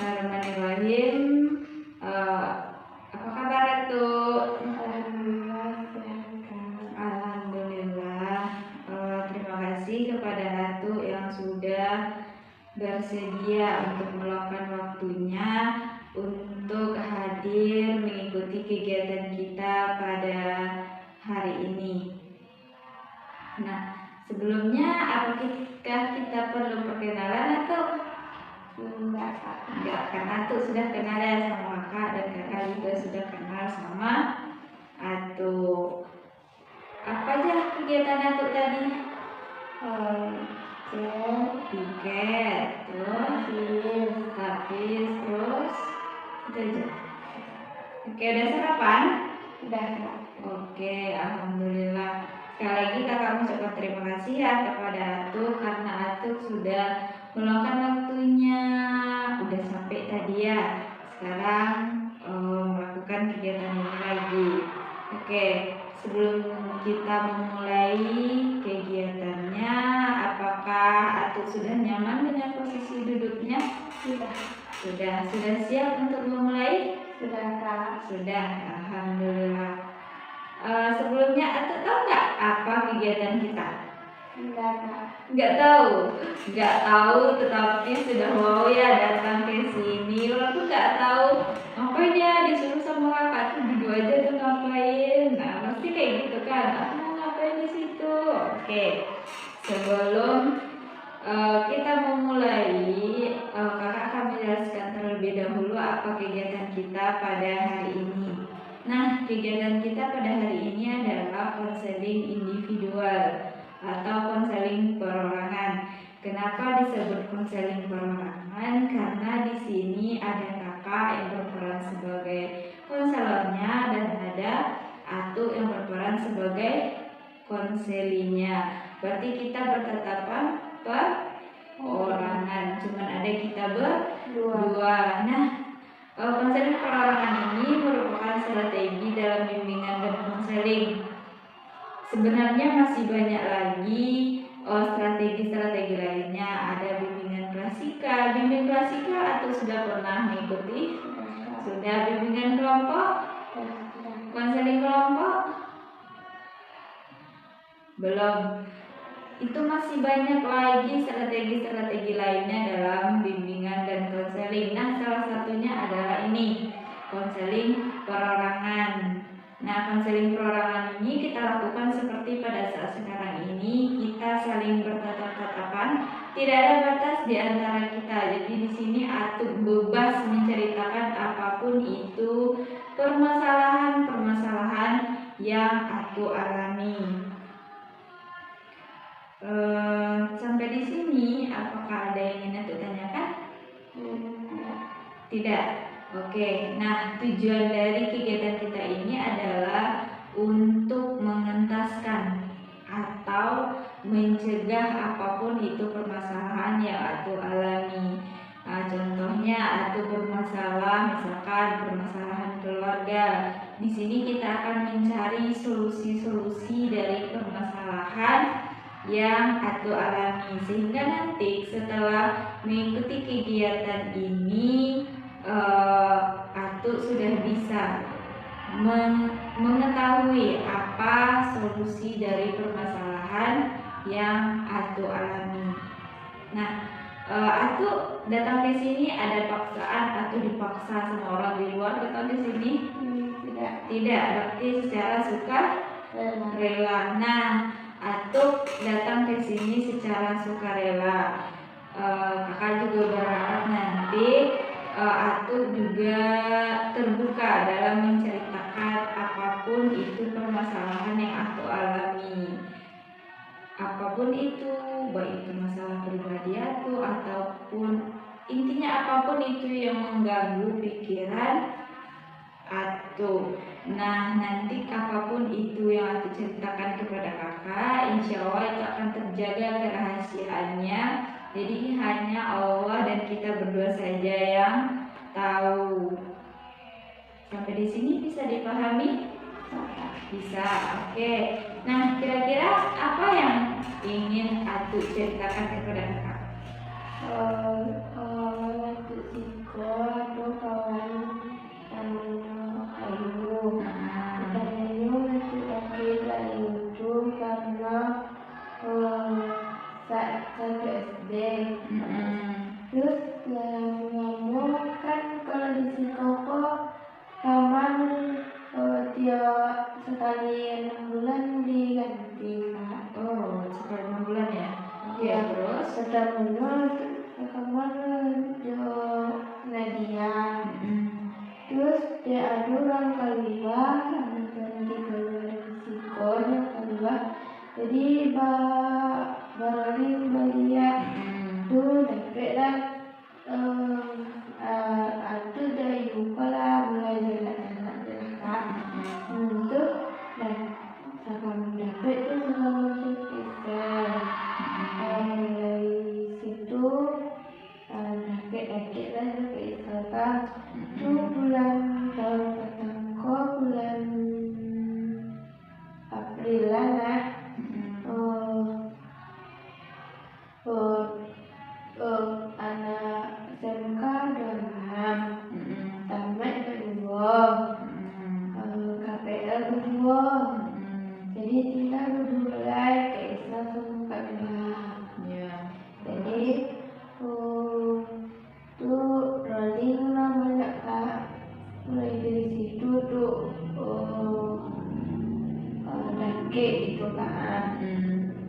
Bismillahirrahmanirrahim. Apa kabar Atuk? Alhamdulillah. Terima kasih kepada Atuk yang sudah bersedia untuk meluangkan waktunya untuk hadir mengikuti kegiatan kita pada hari ini. Nah, sebelumnya apakah kita perlu perkenalan atau enggak? Karena Atuk sudah kenal ya sama Kakak dan Kakak juga sudah kenal sama Atuk. Apa aja kegiatan Atuk tadi? Tiket, terus habis, terus itu aja. Oke, udah sarapan? Udah. Oke, alhamdulillah. Sekali lagi kakak mengucapkan terima kasih ya kepada Atuk karena Atuk sudah meluangkan waktunya. Udah sampai tadi ya. Sekarang melakukan kegiatan ini lagi. Oke, sebelum kita memulai kegiatannya, apakah Atuk sudah nyaman dengan posisi duduknya? Sudah siap untuk memulai? Sudah, Kak. Sudah, alhamdulillah. Sebelumnya Atuk tahu nggak apa kegiatan kita? Enggak, Kak. Nggak tahu, tetapi sudah mau ya datang ke sini. Walaupun nggak tahu ngapain ya, disuruh sama kakak tuh duduk aja tuh ngapain. Nah, pasti kayak gitu kan. Aku mau ngapain di situ? Oke, sebelum kita memulai, kakak akan menjelaskan terlebih dahulu apa kegiatan kita pada hari ini. Nah, kegiatan kita pada hari ini adalah konseling individual atau konseling perorangan. Kenapa disebut konseling perorangan? Karena di sini ada kakak yang berperan sebagai konselornya dan ada Atuk yang berperan sebagai konselinya. Berarti kita bertatapan perorangan. Cuman ada kita berdua. Nah, konseling perorangan ini merupakan strategi dalam bimbingan dan konseling. Sebenarnya masih banyak lagi strategi-strategi lainnya. Ada bimbingan klasika. Bimbing klasika atau sudah pernah mengikuti? Sudah. Bimbingan kelompok? Konseling kelompok? Belum. Itu masih banyak lagi strategi-strategi lainnya dalam bimbingan dan konseling. Nah, salah satunya adalah ini, konseling perorangan. Nah, konseling perorangan ini kita lakukan seperti pada saat sekarang ini, kita saling bertatap-tatapan, tidak ada batas di antara kita. Jadi di sini Atuk bebas menceritakan apapun itu permasalahan-permasalahan yang Atuk alami. Sampai di sini apakah ada yang ingin Atuk tanyakan? Tidak. Oke. Nah, tujuan dari kegiatan kita ini adalah untuk mengentaskan atau mencegah apapun itu permasalahan yang Atuk alami. Nah, contohnya Atuk bermasalah, misalkan permasalahan keluarga. Di sini kita akan mencari solusi-solusi dari permasalahan yang Atuk alami, sehingga nanti setelah mengikuti kegiatan ini Atuk sudah bisa mengetahui apa solusi dari permasalahan yang Atuk alami. Nah, Atuk datang ke sini ada paksaan, Atuk dipaksa sama orang di luar datang ke sini? Tidak, berarti secara sukarela. Nah, Atuk datang ke sini secara sukarela. Kakak juga berharap nanti Atuk juga terbuka dalam menceritakan apapun itu permasalahan yang Atuk alami. Apapun itu, baik itu masalah pribadi Atuk ataupun intinya apapun itu yang mengganggu pikiran Atuk. Nah, nanti apapun itu yang Atuk ceritakan kepada kakak, insya Allah itu akan terjaga kerahasiaannya. Jadi hanya Allah dan kita berdua saja yang tahu. Sampai di sini bisa dipahami? Bisa. Oke. Nah, kira-kira apa yang ingin Atuk ceritakan kepada kakak? Waktu siko tuh kawan namanya Ayu. Ayu itu lagi Ayu tuh karena saat SD. Terus ngomong kan kalau di Sikoko kawan tiap sekali 6 bulan diganti Kak. Oh, sekali 6 bulan ya? Ya, Terus? setelah kawan Nadia. Terus dia ada orang kedua, anak ganti kedua dari Sikor yang kedua. Jadi baru beliau tuh dapatlah ada dari Yukola mulai jalan-jalan Kak. Untuk dan sekarang dapat tuh sekarang kisah dari situ dapat lah kisah Kak. Tuh bulan tahun pertama bulan Aprilan lah. Anak SMK dalam tamat kedua, KPL kedua. Jadi kita berdua ke Islam sama Kak Bella. Jadi tuh rolling lah banyak Kak. Mulai dari situ tuh dake gitu Kak.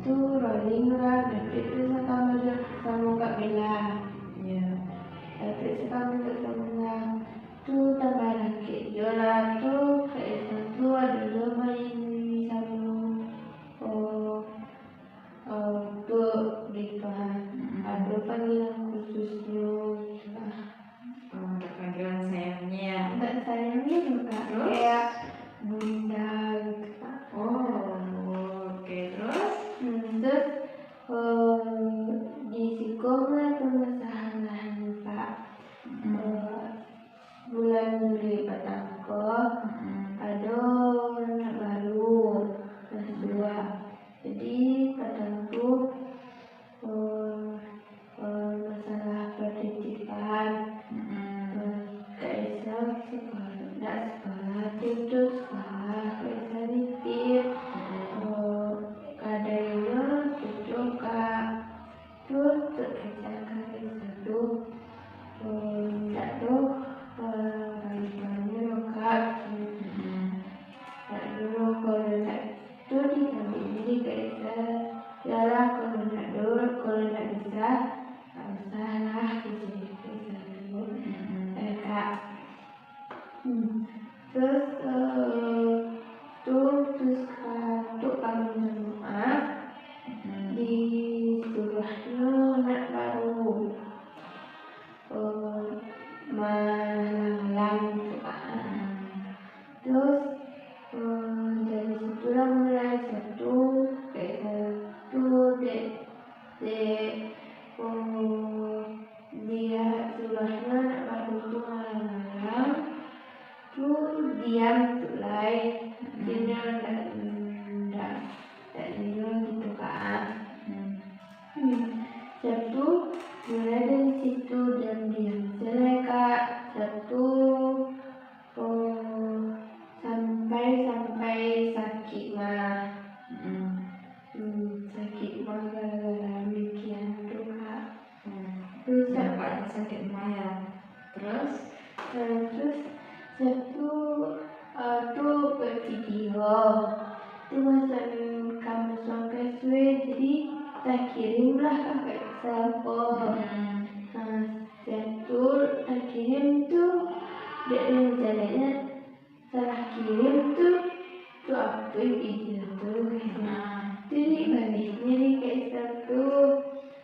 Tuh rolling lah dake tuh sama Kak Bella. Dake sama Kak Bella. Tuh tambah dake jola tuh ke Islam tuh ada main sama tuh di ada panggilan khususnya. Ada panggilan sayangnya. Enggak sayangnya juga kayak bunda gitu Kak. Oke, terus? Terus di Siko mulai permasalahan Pak. Bulan Juli Patangko ada anak baru kelas 2. Jadi Patangko masalah pendidikan. Kaisar sekolah tutup sekolah Kaisar nitip kadangnya tutup Kak. Terus Kaisar tuh tak tuh kali-kalinya Kak. Tak dulu kalau nak tuh diambil jadi Kaisar yalah kalau nak dulu kalau nak bisa tak usahlah jadi Kaisar dulu Kak. Terus tuh kami Jumat di sekolahnya anak baru malam Kak. Terus dari situlah mulai satu kayak satu dia sekolahnya anak baru tuh malam tuh diam mulai dia tak gitu Kak. Satu mulai dari situ dan diam selesai Kak. Satu sampai sakit mah. Sakit mah gara-gara demikian tuh Kak. Terus Bapaknya sakit mah. Terus satu tuh video tuh masuk kamu sampai suwe jadi tak kirimlah kakak telepon. Satu tak kirim tuh dari jalannya salah kirim tuh apa video tuh jadi baliknya nih kayak satu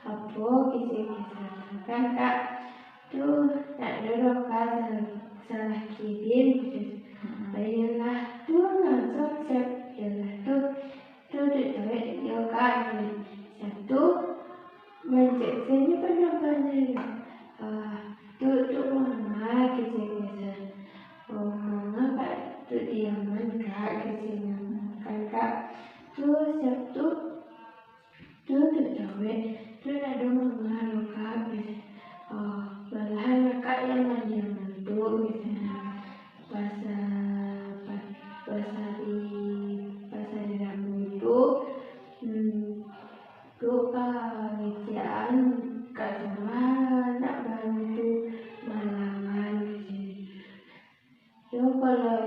apa kisah kakak tuh tak ada kan salah kirim bayalah tuh langsung jalan tuh duit yoga satu menjelaskannya penampilan tuh mama kisah mama Kak tuh diaman Kak kisah kakak tuh satu tuh duit Terus ada mengaruh kak, malahan kak yang mandi mandu misalnya pas hari Rabu itu tuh kak kerjaan kak cuma nak bantu malangan gitu. So kalau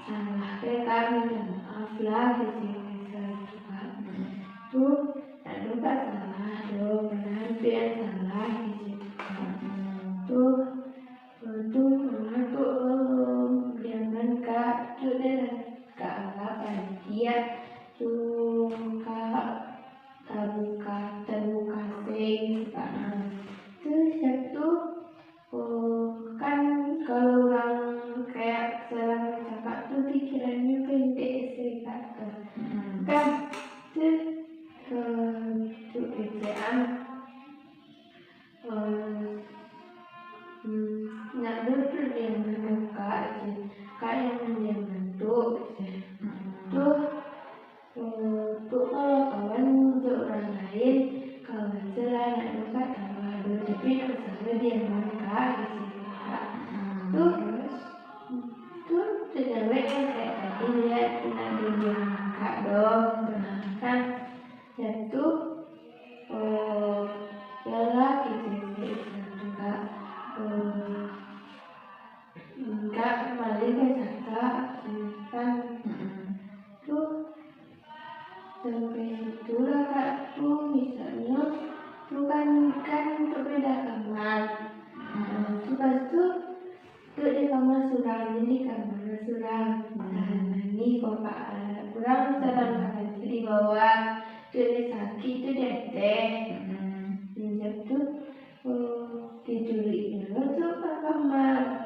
salah kak minta maaf lah gitu juga. Tuh ada kak salah dong, nanti yang salah gitu. Tuh mama tuh jangan kak tuh deh kak anggap dia tuh kak terbuka sing terus satu kan kalau orang kayak serang cakap tuh pikirannya pendek sih kak kan terus tuh kerjaan nak dulu dia membuka kak yang dia bentuk tuh kalau kawan untuk orang lain kawan celah nak dapat tambah tapi nak salah dia membuka kak tuh cewek yang kayak tadi lihat nak dia membuka dong kan satu lelaki juga enggak kembali ke Jakarta kan tuh sampai situlah kak tuh misalnya tuh kan untuk beda kamar pas tuh di kamar surang jadi kamar surang ini bapak kurang sedang kakak di bawah tuh dia sakit tuh dia tuh diculik dulu tuh ke kamar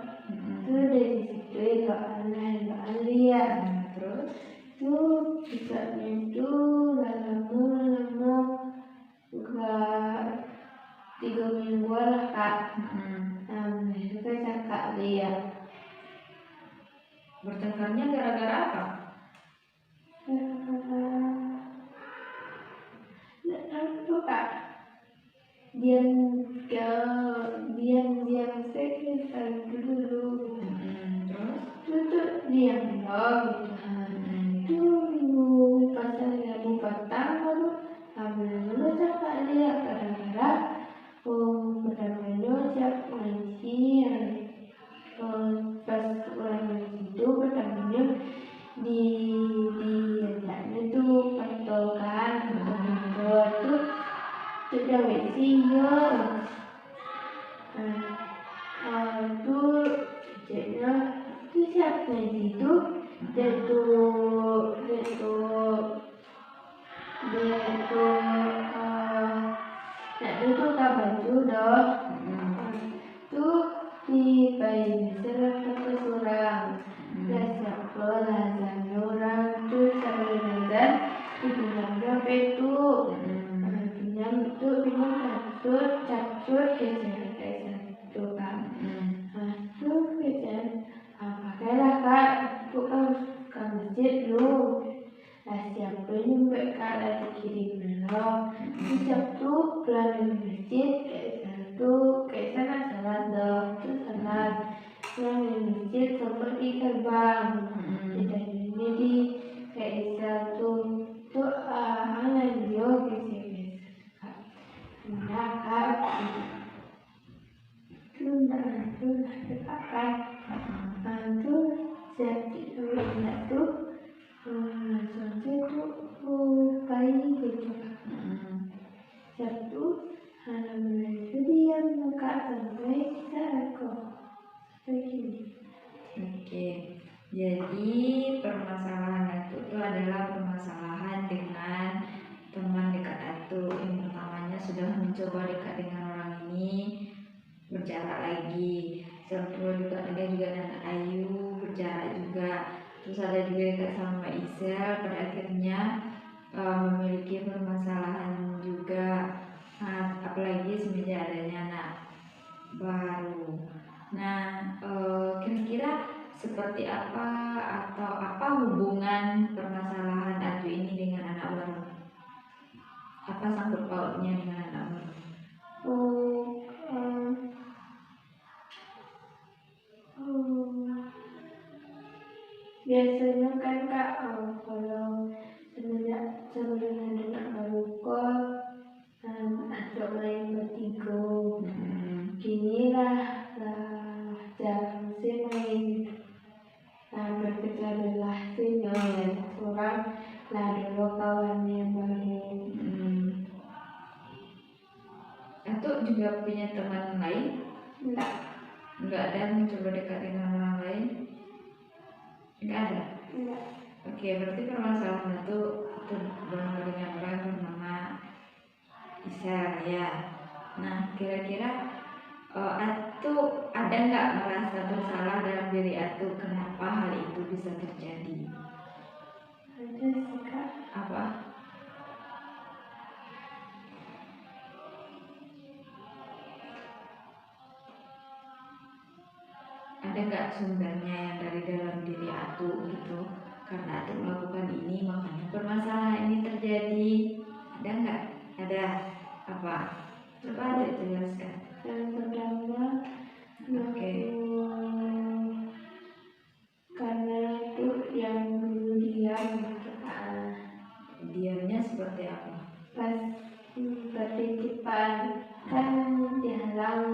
tuh dari situ Mbak lihat terus tuh bisa itu lama gak 3 minggu lah kak itu kan kakak lihat Bertengkarnya gara-gara apa? Itu kak diam sekretar dulu terus diam tuh minggu pasal Rabu petang baru ambil cakap lihat kadang-kadang pertamanya siap ngaji pas orang itu pertamanya diajaknya tuh pantaukan tuh sudah wesinya tuh jadinya tuh siap ngaji itu dia tuh nak duduk ke baju dong tuh di bayi serap ke surang dah siapa lazan orang tuh sambil lazan dibilang berapa itu pinjam catur kejar satu kan tuh kejar pakailah kak bukan ke masjid dulu siapa nyampe kak lagi kirim dulu siap tuh pulang dari masjid kayak sana salat dong terus salat pulang dari masjid sampai di gerbang dan ini di kayak satu tuh hanya dia nah kak tuh dekat tuh jadi tuh sampai tuh bayi gitu satu halaman itu dia buka sampai begini. Oke, jadi permasalahan itu adalah permasalahan dengan teman dekat Atu. Yang pertamanya sudah mencoba dekat dengan orang ini berjarak lagi. Kedua juga ada juga dengan Ayu berjarak juga. Terus ada juga dekat sama Isel, pada akhirnya memiliki permasalahan juga. Apalagi semenjak adanya anak baru. Nah, kira-kira seperti apa atau apa hubungan permasalahan Atu ini dengan anak baru? Apa jawabnya dengan anak baru? Oh, biasanya kan Kak, kalau sebelum anak baru kok atau main bertiga, kini lah jarang sih main. Berpecah belah sih orang lah dulu kawannya baru. Atau juga punya teman lain? Enggak ada mencoba dekat dengan orang lain? Enggak ada? Enggak. Oke, berarti permasalahan itu bersama dengan orang bernama Isar ya. Nah, kira-kira Atu ada nggak merasa bersalah dalam diri Atu kenapa hal itu bisa terjadi? Ada sih Kak. Apa? Ada nggak sumbernya yang dari dalam diri Atu gitu? Karena Atu melakukan ini makanya permasalahan ini terjadi. Ada nggak? Ada apa? Coba Atu jelaskan. Yang pertama, Oke. karena itu yang dulu diam gitu Kak. Diamnya seperti apa? Pas pertitipan kan dihalang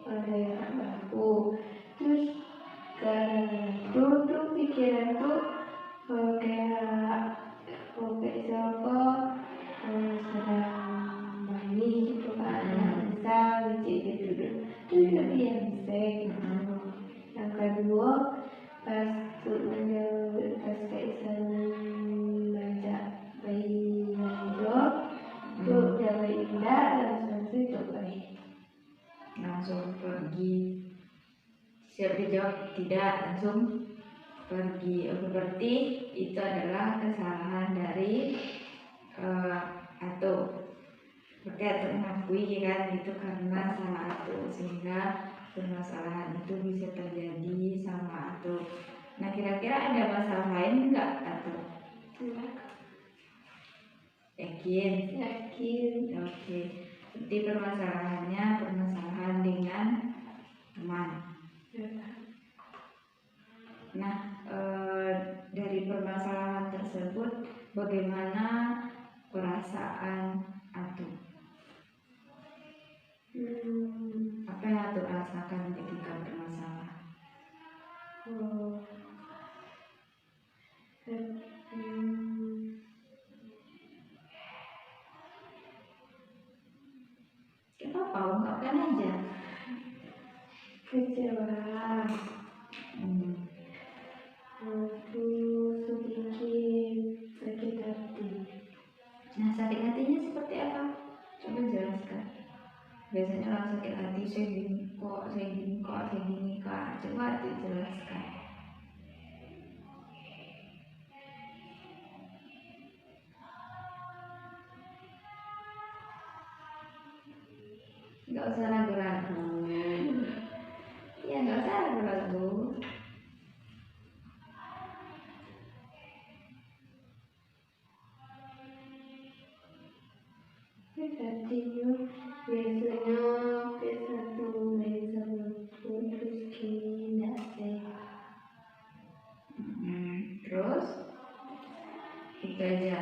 oleh bapakku, terus tuh pikiranku kayak siapa sedang mandi gitu kan, bisa gitu terus lebih yang bisa gitu. Yang kedua, pas Kaisan ngajak bayi job tuh jaga indah langsung sih coba Langsung pergi. Siap dijawab tidak, langsung pergi. Berarti itu adalah kesalahan dari Atu. Berarti Atu mengakui kan itu karena salah Atu, sehingga permasalahan itu bisa terjadi sama Atu. Nah, kira-kira ada masalah lain enggak Atu? Yakin? Oke. Jadi permasalahannya permasalahan dengan teman. Nah, dari permasalahan tersebut bagaimana perasaan Atu? Apa yang Atu rasakan ketika bermasalah? Kenapa? Ungkapkan aja. Kecewa, sedikit sakit hati. Nah, sakit hatinya seperti apa? Coba jelaskan. Biasanya orang sakit hati saya gini kok. Coba Atu jelaskan. Nggak usah ragu-ragu. Ya, nggak usah ragu-ragu. Hatinya biasanya satu main sama terus kini tidak sehat. Terus itu aja.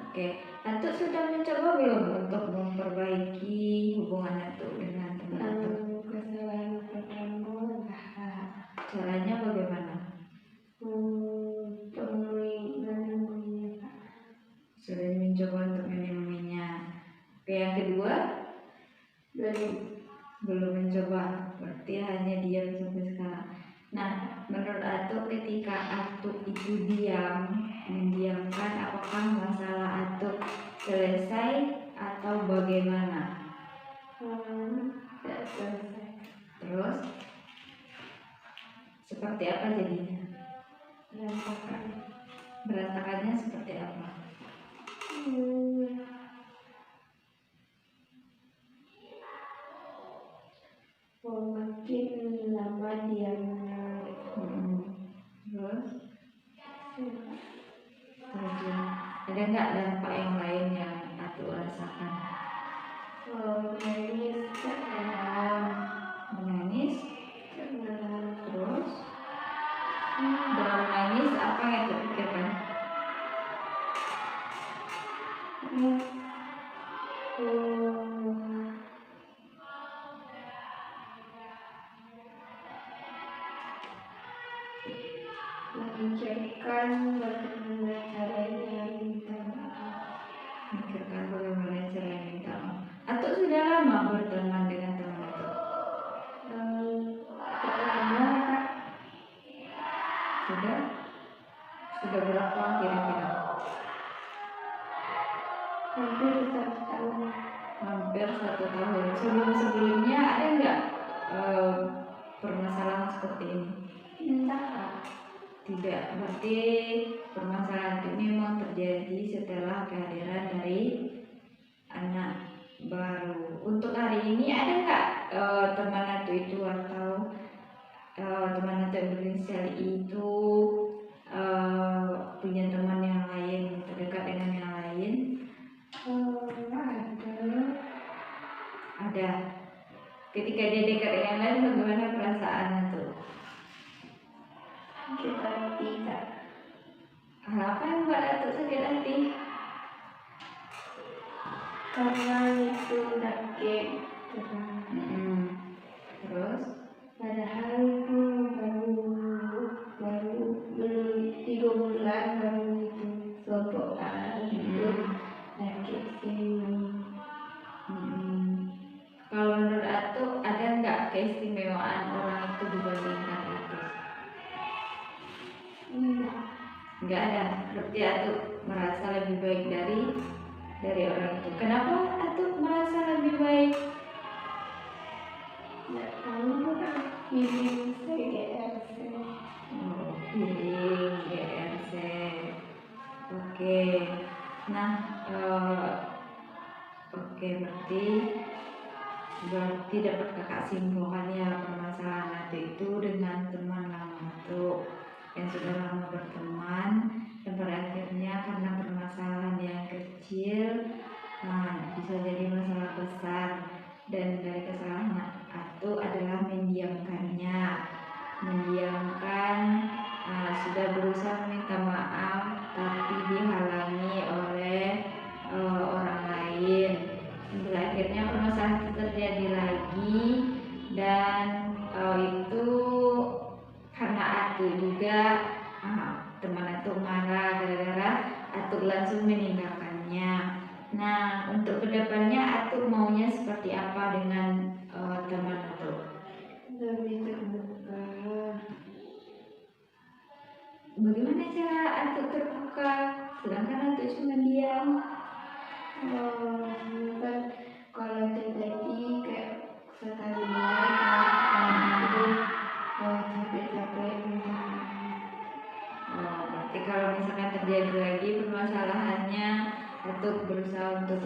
Oke, Atu sudah mencoba belum untuk memperbaiki hubungan Atu dengan teman Atu? Kesalahan pertama lah Caranya bagaimana? menemuinya Kak. Sudah mencoba untuk menemuinya. Oke, yang kedua belum mencoba, berarti hanya diam sampai sekarang. Nah, menurut Atu ketika Atu itu mendiamkan, apakah masalah Atu selesai atau bagaimana? Tidak selesai. Terus seperti apa jadinya? Berantakannya seperti apa? Makin lama diamnya. Terus ada nggak dampak yang lain yang Atu rasakan? memikirkan bagaimana caranya minta maaf. Memikirkan bagaimana cara minta maaf. Atau sudah lama berteman dengan teman itu? Lama Kak, Sudah berapa kira-kira? hampir 1 tahun. Hampir 1 tahun. Sebelumnya ada nggak permasalahan seperti ini? Enggak Kak. Tidak. Berarti permasalahan ini memang terjadi setelah kehadiran dari anak baru. Untuk hari ini ada nggak teman Atu itu atau teman Atu yang berinisial itu punya teman yang lain, terdekat dengan yang lain? Ada. Ketika dia dekat dengan yang lain, bagaimana perasaan Atu? Sakit hati Kak. Apa yang buat Atu sakit hati? Karena itu sakit. Terus? Padahal itu baru belum 3 bulan baru itu sopokan itu sakit sini. Kalau menurut Atu ada nggak keistimewaan orang itu dibandingkan itu? Nggak ada. Berarti Atu merasa lebih baik dari orang itu. Kenapa Atu merasa lebih baik? Nggak tahu Kak, feeling saya GRC. Feeling GRC. Oke. Nah, oke, berarti dapat kakak simpulkan ya, permasalahan Atu itu dengan teman lama Atu yang sudah lama berteman, dan pada akhirnya karena permasalahan yang kecil bisa jadi masalah besar, dan dari kesalahan Atu adalah sudah berusaha meminta maaf tapi dihalangi oleh orang lain. Pada akhirnya permasalahan itu terjadi lagi, dan itu karena Atu juga teman Atu marah gara-gara Atu langsung meninggalkannya. Nah, untuk kedepannya Atu maunya seperti apa dengan teman Atu? Lebih terbuka. Bagaimana cara Atu terbuka sedangkan Atu cuma diam? Kan kalau terjadi kayak sekali itu capek-capek minta maaf. Berarti kalau misalkan terjadi lagi permasalahannya, Atu berusaha untuk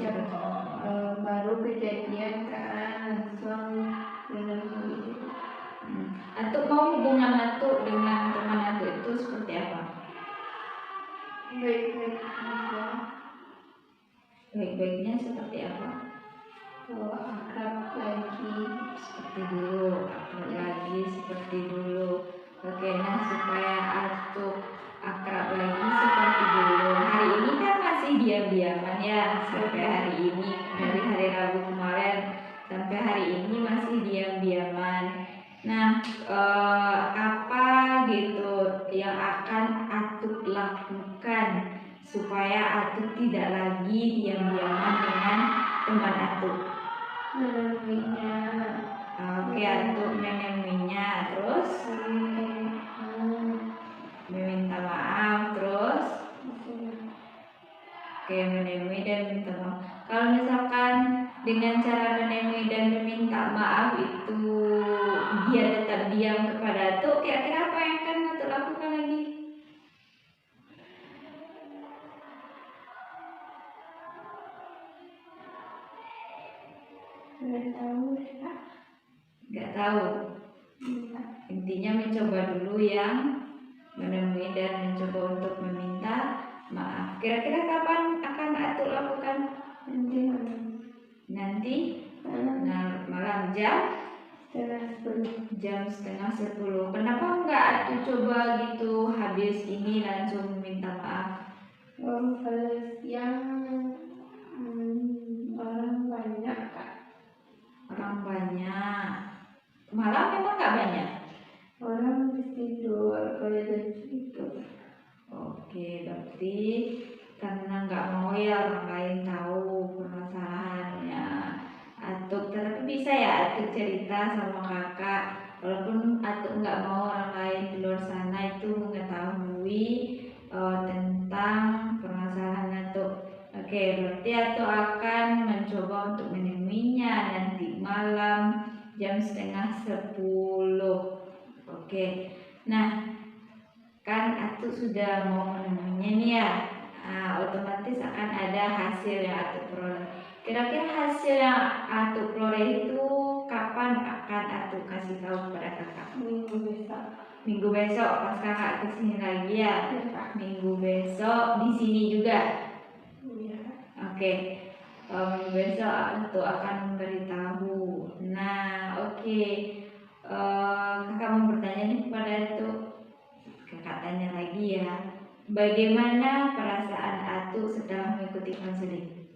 baru kejadian kan langsung benar-benar Atu mau hubungan Atu dengan teman Atu itu seperti apa? baik-baik aja. Baik-baiknya seperti apa? Akrab lagi Seperti dulu, akrab lagi seperti dulu. Oke, nah supaya Atu akrab lagi seperti dulu, hari ini kan masih diam-diaman ya sampai hari ini, dari hari Rabu kemarin sampai hari ini masih diam-diaman. Nah, apa gitu yang akan Atu lakukan supaya Atu tidak lagi diam-diaman dengan teman Atu? menemuinya. Oke, Atu menemuinya, terus meminta maaf, terus oke, menemui dan minta maaf. Kalau misalkan dengan cara menemui dan meminta maaf itu dia tetap diam kepada Atu, kira-kira apa yang akan Atu lakukan lagi? Nggak tahu Kak. Nggak tahu. Intinya mencoba dulu yang menemui dan mencoba untuk meminta maaf. Kira-kira kapan akan Atu lakukan? Nanti malam jam setengah 10. Kenapa enggak Atu coba gitu habis ini langsung minta maaf? Kalau siang Oke, berarti karena nggak mau ya orang lain tahu permasalahannya. Atuk tapi bisa ya Atuk cerita sama kakak, walaupun Atuk nggak mau orang lain di luar sana itu mengetahui tentang permasalahan Atuk. Oke, berarti Atuk akan mencoba untuk menemuinya nanti malam jam 9:30. Oke, nah kan Atuk sudah mau menemuinya nih ya. Otomatis akan ada hasil yang Atuk peroleh. Kira-kira hasil yang Atuk peroleh itu kapan akan Atuk kasih tahu kepada kakak? Minggu besok. Minggu besok pas kakak kesini lagi ya. Minggu besok di sini juga. Iya. Oke. Minggu besok Atuk akan memberitahu. Nah, oke. Kakak mau bertanya nih kepada Atuk. Kakak tanya lagi ya. Bagaimana perasaan Atuk setelah mengikuti konseling?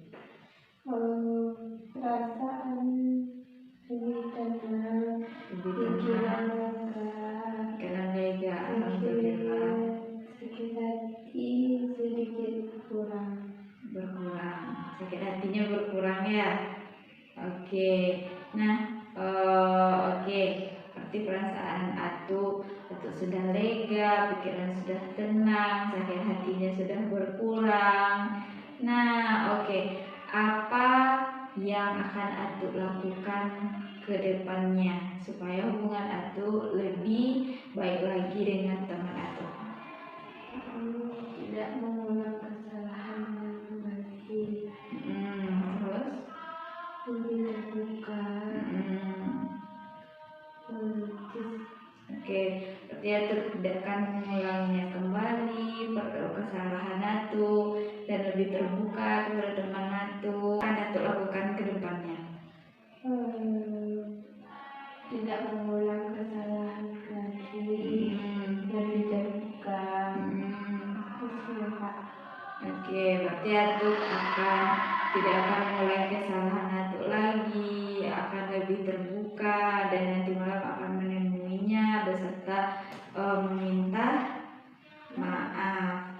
Perasaan lebih tenang, Lebih pikiran tenang, lega, pikiran lega, alhamdulillah. sakit hati sedikit kurang. Berkurang, sakit hatinya berkurang ya. Oke, nah oke, berarti perasaan Atuk sudah lega, pikiran sudah tenang, sakit hatinya sudah berkurang. Nah, oke, apa yang akan Atuk lakukan ke depannya supaya hubungan Atuk lebih baik lagi dengan teman Atuk? Tidak mengulang kesalahan yang kembali, Terus? lebih terbuka, melukis. Oke, berarti Atuk tidak akan mengulanginya kembali, kesalahan Atuk, dan lebih terbuka kepada teman Atuk. Akan Atuk lakukan ke depannya. Tidak mengulang kesalahan lagi, lebih terbuka. Terus Kak. Oke, berarti Atuk tidak akan mengulangi kesalahan Atuk lagi, akan lebih terbuka dan nanti malam akan menemuinya beserta meminta maaf,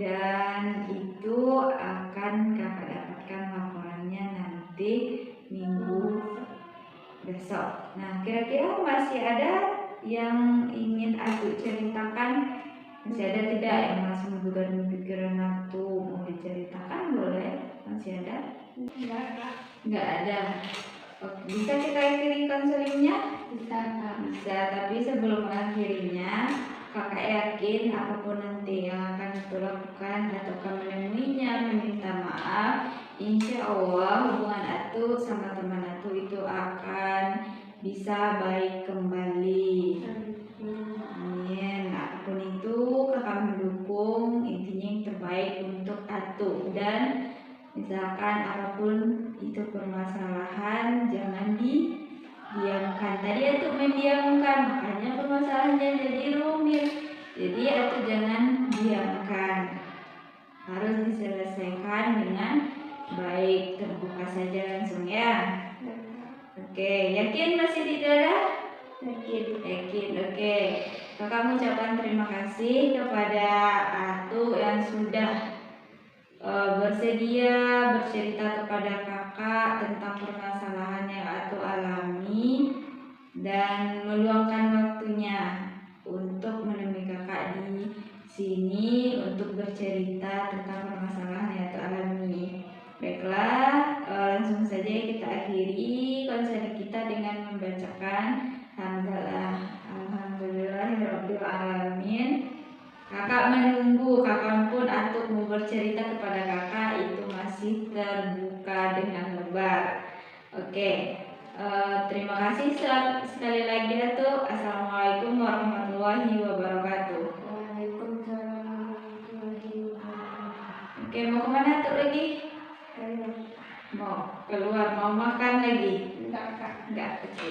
dan itu akan kakak dapatkan laporannya nanti minggu besok. Nah, kira-kira masih ada yang ingin Atuk ceritakan? Masih ada tidak yang masih membuka pikiran Atuk mau diceritakan? Boleh? Masih ada? Nggak ada. Bisa kita akhiri konselingnya? Bisa Kak. Bisa, tapi sebelum mengakhirinya kakak yakin apapun nanti yang akan Atuk lakukan atau akan menemuinya, meminta maaf, insya Allah hubungan Atuk sama teman Atuk itu akan bisa baik kembali. Amin. Apapun itu kakak mendukung, intinya yang terbaik untuk Atuk. Dan misalkan apapun itu permasalahan jangan didiamkan. Tadi Atuk mendiamkan, makanya permasalahannya jadi rumit. Jadi Atuk jangan diamkan, harus diselesaikan dengan baik, terbuka saja langsung ya. Oke, yakin masih tidak ada? Yakin. Oke, kakak mengucapkan terima kasih kepada Atuk yang sudah bersedia bercerita kepada kakak tentang permasalahan yang Atuk alami dan meluangkan waktunya untuk menemui kakak di sini untuk bercerita tentang permasalahan yang Atuk alami. Baiklah, langsung saja kita akhiri konser kita dengan membacakan hamdalah. Alhamdulillahirabbil alamin. Kakak menunggu kapanpun Atuk mau bercerita kepada kakak itu masih terbuka dengan lebar. Oke, terima kasih sekali lagi Atuk. Assalamualaikum warahmatullahi wabarakatuh. Waalaikumsalam warahmatullahi wabarakatuh. Oke, mau kemana Atuk lagi? Ayo. Mau keluar, mau makan lagi? Enggak Kak. Enggak, oke.